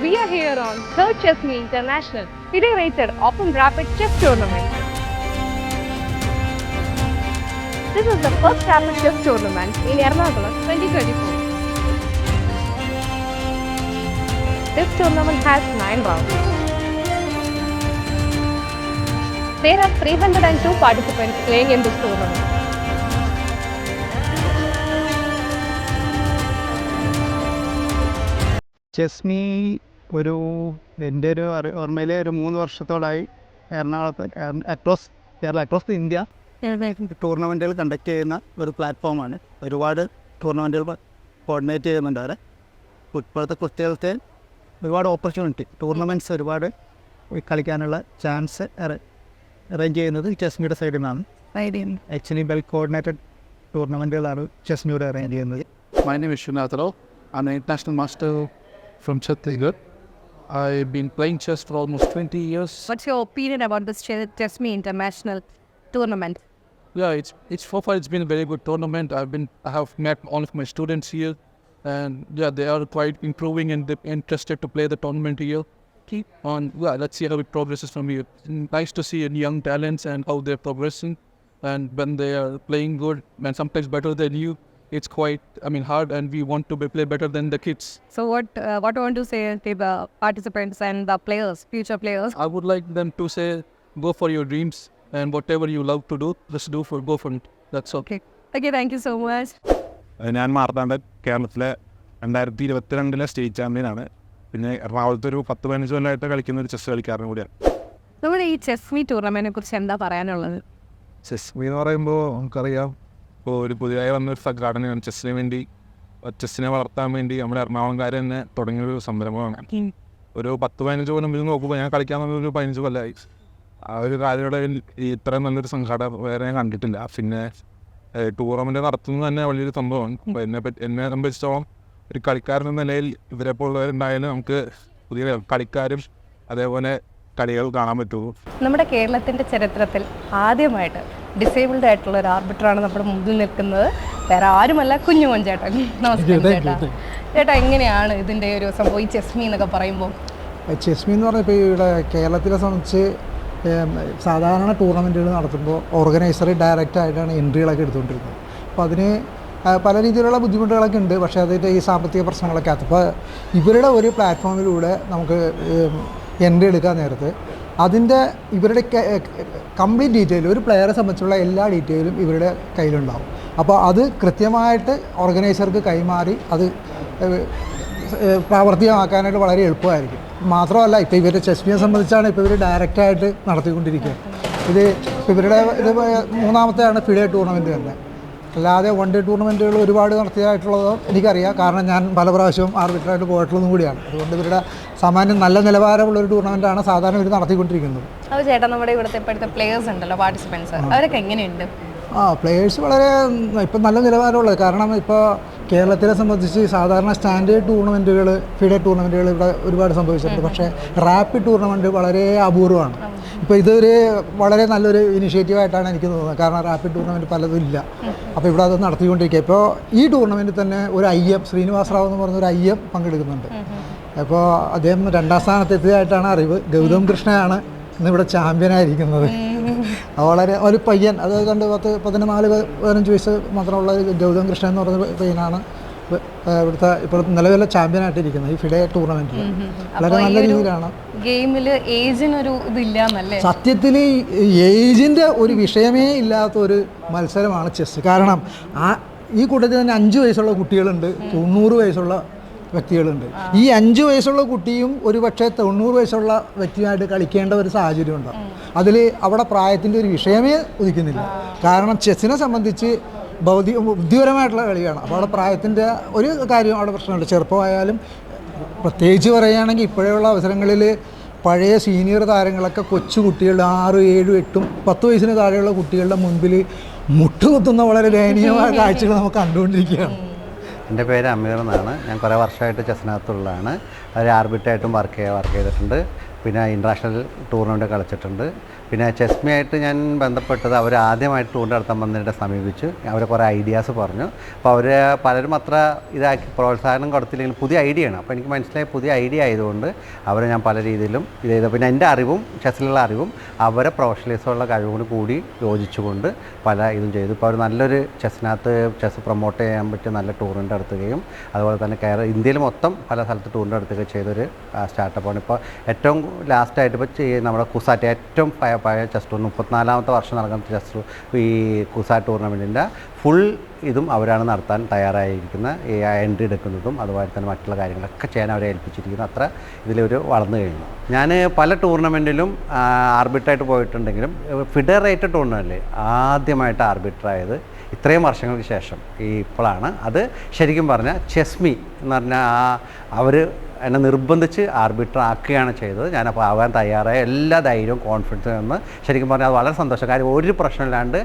We are here on Third Chess Me International, FIDE-rated Open Rapid Chess Tournament. This is the first rapid chess tournament in Ernakulam 2024. This tournament has 9 rounds. There are 302 participants playing in this tournament. Chess me എൻ്റെ ഒരു ഓർമ്മയിൽ ഒരു 3 വർഷത്തോളമായി എറണാകുളത്ത് across India ടൂർണമെൻറ്റുകൾ conduct ചെയ്യുന്ന ഒരു പ്ലാറ്റ്ഫോമാണ്. ഒരുപാട് ടൂർണമെൻറ്റുകൾ കോർഡിനേറ്റ് ചെയ്യുന്നുണ്ട് അവിടെ. ഇപ്പോഴത്തെ കുട്ടികൾക്ക് ഒരുപാട് ഓപ്പർച്യൂണിറ്റി ടൂർണമെൻറ്റ്സ് ഒരുപാട് കളിക്കാനുള്ള ചാൻസ് അറേഞ്ച് ചെയ്യുന്നത് ചെസ് മീയുടെ സൈഡിൽ നിന്നാണ്. ആക്ച്വലി വെൽ കോർഡിനേറ്റഡ് ടൂർണമെൻറ്റുകളാണ് ചെസ് മീയുടെ അറേഞ്ച് ചെയ്യുന്നത്. My name is Srinath Rao. I'm an international master from Chhattisgarh. I've been playing chess for almost 20 years. What's your opinion about this Chess Me International tournament? Yeah, so far it's been a very good tournament. I have met all of my students here, and yeah, they are quite improving and they're interested to play the tournament here. Keep on, yeah, let's see how it progresses from here. Nice to see young talents and how they're progressing, and when they are playing good and sometimes better than you, it's quite, hard, and we want to play better than the kids. So what do you want to say to the participants and the players, future players? I would like them to say, go for your dreams, and whatever you love to do, just go for it. That's all. Okay, thank you so much. ഞാൻ മാർത്താണ്ഡൻ, കേരളത്തിലെ 2022 state ചാമ്പ്യനാണ്. പിന്നെ എറണാകുളത്ത് ഒരു 10-15 കൊല്ലമായിട്ട് കളിക്കുന്ന ഒരു chess കളിക്കാരനും കൂടിയാണ്. നമ്മുടെ ഈ ചെസ് മീ ടൂർണമെന്റിനെ കുറിച്ച് എന്താ പറയാനുള്ളത്? ചെസ് മീ എന്ന് പറയുമ്പോൾ നമുക്കറിയാം, ഇപ്പോൾ ഒരു പുതിയതായി വന്നൊരു സംഘടനയാണ് ചെസ്സിന് വേണ്ടി, ചെസ്സിനെ വളർത്താൻ വേണ്ടി നമ്മുടെ എറണാകുളംകാർ തന്നെ തുടങ്ങിയൊരു സംരംഭമാണ്. ഒരു 10-15 കൊല്ലം ഇത് നോക്കുമ്പോൾ ഞാൻ കളിക്കാൻ വന്നൊരു 15 കൊല്ലമായി. ആ ഒരു കാലയളവിൽ ഇത്രയും നല്ലൊരു സംഘടന വേറെ ഞാൻ കണ്ടിട്ടില്ല. പിന്നെ ടൂർണമെൻറ്റ് നടത്തുന്നത് തന്നെ വലിയൊരു സംഭവമാണ്. അപ്പോൾ എന്നെ സംബന്ധിച്ചിടത്തോളം ഒരു കളിക്കാരൻ എന്ന നിലയിൽ ഇവരെ പോലുള്ളവരുണ്ടായാലും നമുക്ക് പുതിയ കളിക്കാരും അതേപോലെ കളികൾ കാണാൻ പറ്റുമോ. നമ്മുടെ കേരളത്തിൻ്റെ ചരിത്രത്തിൽ ആദ്യമായിട്ട് ഡിസേബിൾഡ് ആയിട്ടുള്ള ഒരു ആർബിറ്ററാണ് നമ്മുടെ മുമ്പിൽ നിൽക്കുന്നത്. വേറെ ആരുമല്ല, കുഞ്ഞുമോൻ ചേട്ടൻ. നമസ്കാരം ചേട്ടാ, എങ്ങനെയാണ് ഇതിൻ്റെ ഒരു സംഭവം ഈ ചെസ് മീ എന്നൊക്കെ പറയുമ്പോൾ? ചെസ് മീ എന്ന് പറഞ്ഞാൽ ഇപ്പോൾ ഇവിടെ കേരളത്തിലെ സംബന്ധിച്ച് സാധാരണ ടൂർണമെൻറ്റുകൾ നടത്തുമ്പോൾ ഓർഗനൈസർ ഡയറക്റ്റായിട്ടാണ് എൻട്രികളൊക്കെ എടുത്തുകൊണ്ടിരുന്നത്. അപ്പോൾ അതിന് പല രീതിയിലുള്ള ബുദ്ധിമുട്ടുകളൊക്കെ ഉണ്ട്. പക്ഷേ അതിൻ്റെ ഈ സാമ്പത്തിക പ്രശ്നങ്ങളൊക്കെ അത് അപ്പോൾ ഇവരുടെ ഒരു പ്ലാറ്റ്ഫോമിലൂടെ നമുക്ക് എൻട്രി എടുക്കാൻ നേരത്ത് ഇവരുടെ കംപ്ലീറ്റ് ഡീറ്റെയിൽ, ഒരു പ്ലെയറെ സംബന്ധിച്ചുള്ള എല്ലാ ഡീറ്റെയിലും ഇവരുടെ കയ്യിലുണ്ടാവും. അപ്പോൾ അത് കൃത്യമായിട്ട് ഓർഗനൈസർക്ക് കൈമാറി അത് പ്രാവർത്തികമാക്കാനായിട്ട് വളരെ എളുപ്പമായിരിക്കും. മാത്രമല്ല, ഇപ്പോൾ ഇവരുടെ ചെസ് മീയെ സംബന്ധിച്ചാണ് ഇപ്പോൾ ഇവർ ഡയറക്റ്റായിട്ട് നടത്തിക്കൊണ്ടിരിക്കുക. ഇവരുടെ 3ാമത്തെയാണ് ഫിഡെ ടൂർണമെൻറ്റ് തന്നെ. അല്ലാതെ 1 ഡേ ടൂർണമെൻറ്റുകൾ ഒരുപാട് നടത്തിയതായിട്ടുള്ളത് എനിക്കറിയാം. കാരണം ഞാൻ പല പ്രാവശ്യവും ആർബിറ്ററായിട്ട് പോയിട്ടുള്ളതും കൂടിയാണ്. അതുകൊണ്ട് ഇവരുടെ സാമാന്യം നല്ല നിലവാരമുള്ളൊരു ടൂർണമെൻറ്റാണ് സാധാരണ ഇവർ നടത്തിക്കൊണ്ടിരിക്കുന്നത്. അപ്പോൾ ചേട്ടാ, നമ്മുടെ ഇവിടുത്തെ ഇപ്പോഴത്തെ പ്ലേയേഴ്സ് ഉണ്ടല്ലോ, പാർട്ടിസിപ്പൻസ്, അവരൊക്കെ എങ്ങനെയുണ്ട്? പ്ലേയേഴ്സ് വളരെ ഇപ്പം നല്ല നിലവാരമുള്ളത്. കാരണം ഇപ്പോൾ കേരളത്തിലെ സംബന്ധിച്ച് സാധാരണ സ്റ്റാൻഡേർഡ് ടൂർണമെൻറ്റുകൾ, ഫിഡെ ടൂർണമെൻറ്റുകൾ ഇവിടെ ഒരുപാട് സംഭവിച്ചിട്ടുണ്ട്. പക്ഷേ റാപ്പിഡ് ടൂർണമെൻറ്റ് വളരെ അപൂർവമാണ്. ഇപ്പോൾ ഇതൊരു വളരെ നല്ലൊരു ഇനിഷ്യേറ്റീവായിട്ടാണ് എനിക്ക് തോന്നുന്നത്. കാരണം റാപ്പിഡ് ടൂർണമെൻറ്റ് പലതും ഇല്ല. അപ്പോൾ ഇവിടെ അത് നടത്തിക്കൊണ്ടിരിക്കുക. ഇപ്പോൾ ഈ ടൂർണമെൻറ്റിൽ തന്നെ ഒരു IM ശ്രീനിവാസ് റാവു എന്ന് പറഞ്ഞൊരു IM പങ്കെടുക്കുന്നുണ്ട്. അപ്പോൾ അദ്ദേഹം 2ാം സ്ഥാനത്തെത്തിയതായിട്ടാണ് അറിവ്. ഗൗതം കൃഷ്ണയാണ് ഇന്നിവിടെ ചാമ്പ്യനായിരിക്കുന്നത്. വളരെ ഒരു പയ്യൻ, അത് കണ്ട് 14-15 വയസ്സ് മാത്രമുള്ള ഗൗതം കൃഷ്ണൻ എന്ന് പറയുന്ന പയ്യനാണ് ഇവിടുത്തെ ഇപ്പോൾ നിലവിലെ ചാമ്പ്യനായിട്ടിരിക്കുന്നത് ഈ ഫിഡെ ടൂർണമെൻറ്റിൽ. വളരെ നല്ല രീതിയിലാണ്. ഗെയിമിൽ ഏജിനൊരു ഇതില്ല. സത്യത്തിൽ ഏജിൻ്റെ ഒരു വിഷയമേ ഇല്ലാത്തൊരു മത്സരമാണ് ചെസ്സ്. കാരണം ഈ കൂട്ടത്തിൽ തന്നെ 5 വയസ്സുള്ള കുട്ടികളുണ്ട്, 90 വയസ്സുള്ള വ്യക്തികളുണ്ട്. ഈ 5 വയസ്സുള്ള കുട്ടിയും ഒരു പക്ഷേ 90 വയസ്സുള്ള വ്യക്തിയായിട്ട് കളിക്കേണ്ട ഒരു സാഹചര്യം ഉണ്ടാകും. അവിടെ പ്രായത്തിൻ്റെ ഒരു വിഷയമേ ഉദിക്കുന്നില്ല. കാരണം ചെസ്സിനെ സംബന്ധിച്ച് ബുദ്ധിപരമായിട്ടുള്ള കളിയാണ്. അപ്പോൾ അവിടെ പ്രായത്തിൻ്റെ ഒരു കാര്യം അവിടെ പ്രശ്നമുണ്ട്. ചെറുപ്പമായാലും പ്രത്യേകിച്ച് പറയുകയാണെങ്കിൽ ഇപ്പോഴുള്ള അവസരങ്ങളിൽ പഴയ സീനിയർ താരങ്ങളൊക്കെ കൊച്ചു കുട്ടികളുടെ 6, 7, 8, 10 വയസ്സിന് താഴെയുള്ള കുട്ടികളുടെ മുൻപിൽ മുട്ടുകുത്തുന്ന വളരെ ദയനീയമായ കാഴ്ചകൾ നമുക്ക് കണ്ടുകൊണ്ടിരിക്കുകയാണ്. എൻ്റെ പേര് അമീർ എന്നാണ്. ഞാൻ കുറേ വർഷമായിട്ട് ചെസ്സിനകത്തുള്ളതാണ്. ഒരു ആർബിറ്റായിട്ടും വർക്ക് ചെയ്തിട്ടുണ്ട്. പിന്നെ ഇൻ്റർനാഷണൽ ടൂർണമെൻറ്റ് കളിച്ചിട്ടുണ്ട്. പിന്നെ ചെസ്മയായിട്ട് ഞാൻ ബന്ധപ്പെട്ടത് അവർ ആദ്യമായിട്ട് ടൂർണമെൻറ്റ് നടത്താൻ വന്നതിനെ സമീപിച്ചു. അവർ കുറേ ഐഡിയാസ് പറഞ്ഞു. അപ്പോൾ അവർ പലരും അത്ര ഇതാക്കി പ്രോത്സാഹനം കൊടുത്തില്ലെങ്കിൽ പുതിയ ഐഡിയയാണ്. അപ്പോൾ എനിക്ക് മനസ്സിലായി പുതിയ ഐഡിയ ആയതുകൊണ്ട് അവരെ ഞാൻ പല രീതിയിലും ഇത് ചെയ്തു. പിന്നെ എൻ്റെ അറിവും ചെസ്സിലുള്ള അറിവും അവരെ പ്രൊഫഷണലിസമുള്ള കഴിവും കൂടി യോജിച്ചുകൊണ്ട് പല ഇതും ചെയ്തു. ഇപ്പോൾ അവർ നല്ലൊരു ചെസ്സിനകത്ത് ചെസ്സ് പ്രൊമോട്ട് ചെയ്യാൻ പറ്റിയ നല്ല ടൂർണമെൻറ്റ് നടത്തുകയും അതുപോലെ തന്നെ ഇന്ത്യയിൽ മൊത്തം പല സ്ഥലത്ത് ടൂർണമെൻറ്റ് നടത്തുകയും ചെയ്തൊരു സ്റ്റാർട്ടപ്പാണ്. ഇപ്പോൾ ഏറ്റവും ലാസ്റ്റായിട്ട് ഇപ്പോൾ നമ്മുടെ കുസാറ്റ് ഏറ്റവും പഴയ ചെസ് ടൂർണമെൻറ്റ് 34ാമത്തെ വർഷം നടക്കുന്ന ചെസ് ഈ കുസാറ്റ് ടൂർണമെൻറ്റിൻ്റെ ഫുൾ ഇതും അവരാണ് നടത്താൻ തയ്യാറായിരിക്കുന്ന എൻട്രി എടുക്കുന്നതും അതുപോലെ തന്നെ മറ്റുള്ള കാര്യങ്ങളൊക്കെ ചെയ്യാൻ അവരെ ഏൽപ്പിച്ചിരിക്കുന്നു. അത്ര ഇതിലൊരു വളർന്നു കഴിഞ്ഞു. ഞാൻ പല ടൂർണമെൻറ്റിലും ആർബിട്രായിട്ട് പോയിട്ടുണ്ടെങ്കിലും ഫെഡറേറ്റഡ് ടൂർണമെൻറ്റിൽ ആദ്യമായിട്ട് ആർബിട്രായത് ഇത്രയും വർഷങ്ങൾക്ക് ശേഷം ഇപ്പോഴാണ്. അത് ശരിക്കും പറഞ്ഞാൽ ചെസ്മി എന്ന് പറഞ്ഞാൽ അവർ എന്നെ നിർബന്ധിച്ച് ആർബിട്ര ആക്കുകയാണ് ചെയ്തത്. ഞാനപ്പോൾ ആവാൻ തയ്യാറായ എല്ലാ ധൈര്യവും കോൺഫിഡൻസും എന്ന് ശരിക്കും പറഞ്ഞാൽ അത് വളരെ സന്തോഷം. കാര്യം ഒരു പ്രശ്നമില്ലാണ്ട്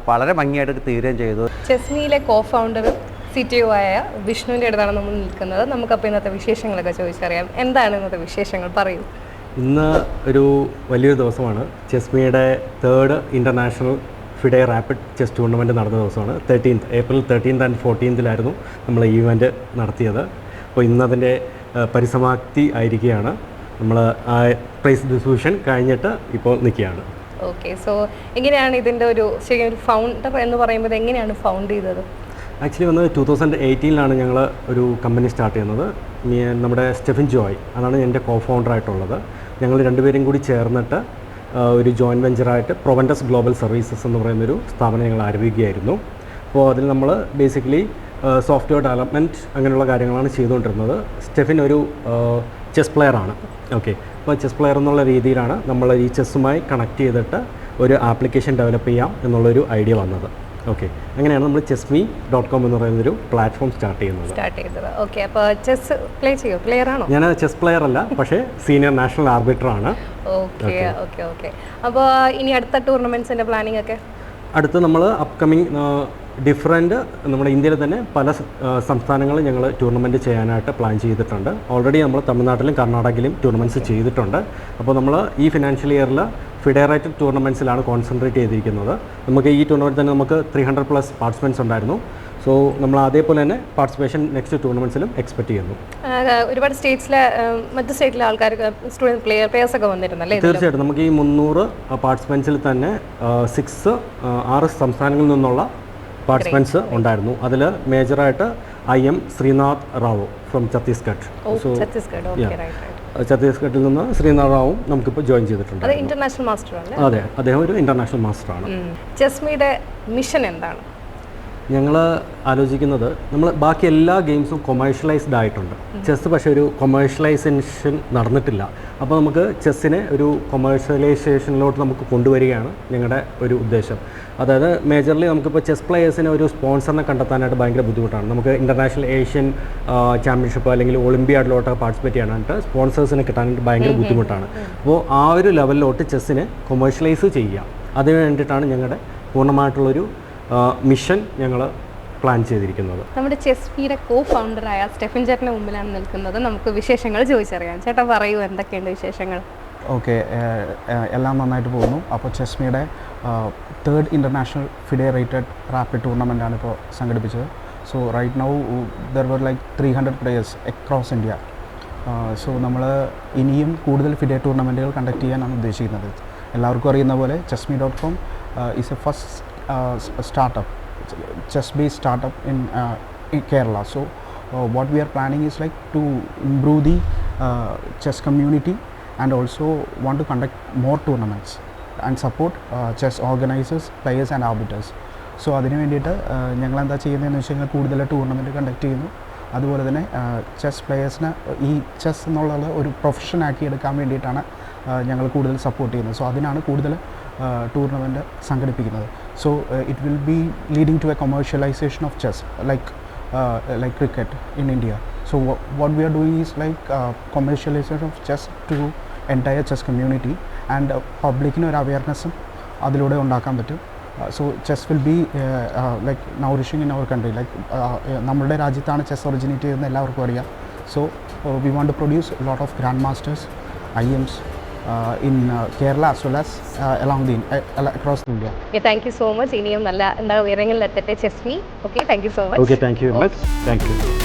വളരെ ഭംഗിയായിട്ട് തീരുകയും ചെയ്തു. ചെസ്മിയിലെ കോ ഫൗണ്ടർ CTO ആയ വിഷ്ണുവിൻ്റെ അടുത്താണ് നമ്മൾ നിൽക്കുന്നത്. നമുക്കപ്പോൾ ഇന്നത്തെ വിശേഷങ്ങളൊക്കെ ചോദിച്ചറിയാം. എന്താണ് ഇന്നത്തെ വിശേഷങ്ങൾ, പറയൂ. ഇന്ന് ഒരു വലിയൊരു ദിവസമാണ്. ചെസ്മിയുടെ 3rd international FIDE rapid chess tournament നടന്ന ദിവസമാണ്. April 13th and 14th നമ്മൾ ഈ ഇവൻറ്റ് നടത്തിയത്. അപ്പോൾ ഇന്നതിൻ്റെ പരിസമാപ്തി ആയിരിക്കുകയാണ്. നമ്മൾ ആ പ്രൈസ് ഡിസ്ട്രിബ്യൂഷൻ കഴിഞ്ഞിട്ട് ഇപ്പോൾ നിൽക്കുകയാണ്. ഓക്കെ, സോ എങ്ങനെയാണ് ഇതിൻ്റെ ഒരു ശരിക്കും ഫൗണ്ടർ എന്ന് പറയുമ്പോൾ എങ്ങനെയാണ് ഫൗണ്ട് ചെയ്തത്? ആക്ച്വലി വന്ന് 2018 ഞങ്ങൾ ഒരു കമ്പനി സ്റ്റാർട്ട് ചെയ്യുന്നത്. നമ്മുടെ സ്റ്റെഫിൻ ജോയ്, അതാണ് എൻ്റെ കോ ഫൗണ്ടറായിട്ടുള്ളത്. ഞങ്ങൾ രണ്ടുപേരും കൂടി ചേർന്നിട്ട് ഒരു ജോയിൻറ്റ് വെഞ്ചറായിട്ട് പ്രൊവൻറ്റസ് ഗ്ലോബൽ സർവീസസ് എന്ന് പറയുന്നൊരു സ്ഥാപനം ഞങ്ങൾ ആരംഭിക്കുകയായിരുന്നു. അപ്പോൾ അതിൽ നമ്മൾ ബേസിക്കലി സോഫ്റ്റ്വെയർ ഡെവലപ്മെൻറ്റ് അങ്ങനെയുള്ള കാര്യങ്ങളാണ് ചെയ്തുകൊണ്ടിരുന്നത്. സ്റ്റെഫിൻ ഒരു ചെസ് പ്ലെയറാണ്. ഓക്കെ, അപ്പോൾ ചെസ് പ്ലെയർ എന്നുള്ള രീതിയിലാണ് നമ്മൾ ഈ ചെസ്സുമായി കണക്ട് ചെയ്തിട്ട് ഒരു ആപ്ലിക്കേഷൻ ഡെവലപ്പ് ചെയ്യാം എന്നുള്ളൊരു ഐഡിയ വന്നത്. ഓക്കെ, അങ്ങനെയാണ് നമ്മൾ chessme.com എന്ന് പറയുന്നൊരു പ്ലാറ്റ്ഫോം സ്റ്റാർട്ട് ചെയ്തത്. ഓക്കെ, അപ്പോൾ ചെസ് പ്ലെയർ ആണോ? ഞാൻ ചെസ് പ്ലെയർ അല്ല, പക്ഷേ സീനിയർ നാഷണൽ ആർബിറ്ററാണ്. Okay okay okay. അപ്പോൾ ഇനി അടുത്ത ടൂർണമെൻറ്റ്സിൻ്റെ പ്ലാനിംഗ് ഒക്കെ? അടുത്ത് നമ്മൾ അപ്കമിങ് ഡിഫറെൻറ്റ് നമ്മുടെ ഇന്ത്യയിൽ തന്നെ പല സംസ്ഥാനങ്ങളിൽ ഞങ്ങൾ ടൂർണമെൻറ്റ് ചെയ്യാനായിട്ട് പ്ലാൻ ചെയ്തിട്ടുണ്ട്. ഓൾറെഡി നമ്മൾ തമിഴ്നാട്ടിലും കർണാടകയിലും ടൂർണമെൻറ്റ്സ് ചെയ്തിട്ടുണ്ട്. അപ്പോൾ നമ്മൾ ഈ ഫിനാൻഷ്യൽ ഇയറിൽ ഫെഡറേറ്റഡ് ടൂർണമെൻറ്റ്സിലാണ് കോൺസെൻട്രേറ്റ് ചെയ്തിരിക്കുന്നത്. നമുക്ക് ഈ ടൂർണമെൻറ്റ് തന്നെ നമുക്ക് 300+ പാർട്ടിസിപ്പൻസ് ഉണ്ടായിരുന്നു. സോ നമ്മൾ അതേപോലെ തന്നെ പാർട്ടിസിപ്പേഷൻ നെക്സ്റ്റ് ടൂർണമെൻറ്റ്സിലും എക്സ്പെക്ട് ചെയ്യുന്നു. ഒരുപാട് സ്റ്റേറ്റ്സിലെ മറ്റ് സ്റ്റേറ്റിലെ ആൾക്കാർ സ്റ്റുഡൻറ്റ് പ്ലെയേഴ്സൊക്കെ വന്നിരുന്നല്ലേ? തീർച്ചയായിട്ടും നമുക്ക് ഈ 300 പാർട്ടിസിപ്പൻസിൽ തന്നെ 6 സംസ്ഥാനങ്ങളിൽ നിന്നുള്ള പാർട്ടിസിപ്പൻസ് ഉണ്ടായിരുന്നു. അതിൽ മേജറായിട്ട് IM ശ്രീനാഥ് റാവു ഫ്രം ഛത്തീസ്ഗഡ്. ഛത്തീസ്ഗഡിൽ നിന്ന് ശ്രീനാഥ് റാവും നമുക്കിപ്പോൾ ജോയിൻ ചെയ്തിട്ടുണ്ട്. ഇന്റർനാഷണൽ മാസ്റ്റർ ആണ്. അതെ, അദ്ദേഹം ഒരു ഇന്റർനാഷണൽ മാസ്റ്ററാണ്. ചെസ്മിയുടെ മിഷൻ എന്താണ്? ഞങ്ങൾ ആലോചിക്കുന്നത് നമ്മൾ ബാക്കി എല്ലാ ഗെയിംസും കൊമേഴ്ഷ്യലൈസ്ഡ് ആയിട്ടുണ്ട്. ചെസ്സ് പക്ഷേ ഒരു കൊമേഴ്ഷ്യലൈസേഷൻ നടന്നിട്ടില്ല. അപ്പോൾ നമുക്ക് ചെസ്സിനെ ഒരു കൊമേഴ്ഷ്യലൈസേഷനിലോട്ട് നമുക്ക് കൊണ്ടുവരികയാണ് ഞങ്ങളുടെ ഒരു ഉദ്ദേശം. അതായത് മേജർലി നമുക്കിപ്പോൾ ചെസ് പ്ലെയേഴ്സിന് ഒരു സ്പോൺസറിനെ കണ്ടെത്താനായിട്ട് ഭയങ്കര ബുദ്ധിമുട്ടാണ്. നമുക്ക് ഇൻ്റർനാഷണൽ ഏഷ്യൻ ചാമ്പ്യൻഷിപ്പ് അല്ലെങ്കിൽ ഒളിമ്പിയാഡിലോട്ട് പാർട്ടിസിപ്പേറ്റ് ചെയ്യാനായിട്ട് സ്പോൺസേഴ്സിനെ കിട്ടാനായിട്ട് ഭയങ്കര ബുദ്ധിമുട്ടാണ്. അപ്പോൾ ആ ഒരു ലെവലിലോട്ട് ചെസ്സിനെ കൊമേഴ്ഷ്യലൈസ് ചെയ്യുക, അതിന് വേണ്ടിയിട്ടാണ് ഞങ്ങളുടെ പൂർണ്ണമായിട്ടുള്ളൊരു മിഷൻ ഞങ്ങൾ പ്ലാൻ ചെയ്തിരിക്കുന്നത്. നമ്മുടെ ചെസ്മിയുടെ കോ ഫൗണ്ടറായ സ്റ്റെഫിൻ ചേട്ടൻ്റെ മുമ്പിലാണ് നിൽക്കുന്നത്. നമുക്ക് വിശേഷങ്ങൾ ചോദിച്ചറിയാം. ചേട്ടാ പറയൂ, എന്തൊക്കെയുണ്ട് വിശേഷങ്ങൾ? ഓക്കെ, എല്ലാം നന്നായിട്ട് പോകുന്നു. അപ്പോൾ ചെസ്മിയുടെ 3rd ഇൻ്റർനാഷണൽ ഫെഡറേറ്റഡ് റാപ്പിഡ് ടൂർണമെൻറ്റാണ് ഇപ്പോൾ സംഘടിപ്പിച്ചത്. So right now there were like 300 players across India. സോ നമ്മൾ ഇനിയും കൂടുതൽ ഫിഡെ ടൂർണമെൻറ്റുകൾ കണ്ടക്ട് ചെയ്യാനാണ് ഉദ്ദേശിക്കുന്നത്. എല്ലാവർക്കും അറിയുന്ന പോലെ chessme.com is A first startup, chess-based startup in Kerala. So what we are planning is like to improve the chess community and also want to conduct more tournaments and support chess organizers, players and arbiters. So അതിന് വേണ്ടിയിട്ട് ഞങ്ങൾ എന്താ ചെയ്യുന്നതെന്ന് വെച്ച് കഴിഞ്ഞാൽ കൂടുതൽ tournament conduct ചെയ്യുന്നു. അതുപോലെ തന്നെ ചെസ് പ്ലെയേഴ്സിനെ ഈ ചെസ് എന്നുള്ളത് ഒരു പ്രൊഫഷനാക്കി എടുക്കാൻ വേണ്ടിയിട്ടാണ് ഞങ്ങൾ കൂടുതൽ സപ്പോർട്ട് ചെയ്യുന്നത്. സോ അതിനാണ് കൂടുതൽ ടൂർണമെൻറ്റ് സംഘടിപ്പിക്കുന്നത്. So it will be leading to a commercialization of chess like cricket in India. So what we are doing is like commercialization of chess to entire chess community and പബ്ലിക്കിന് ഒരു അവയർനെസ്സും അതിലൂടെ ഉണ്ടാക്കാൻ പറ്റും. So chess will be like nourishing in our country. Like നമ്മളുടെ രാജ്യത്താണ് chess originate ചെയ്യുന്നത് എല്ലാവർക്കും അറിയാം. So we want to produce lot of grand masters IEMs in Kerala as well as across India. Okay, thank you so much. ഇനിയും നല്ല എന്താ ഉയരങ്ങളിലെത്തട്ടെ ChessMe. Okay, thank you so much. Okay, thank you very much. Thank U.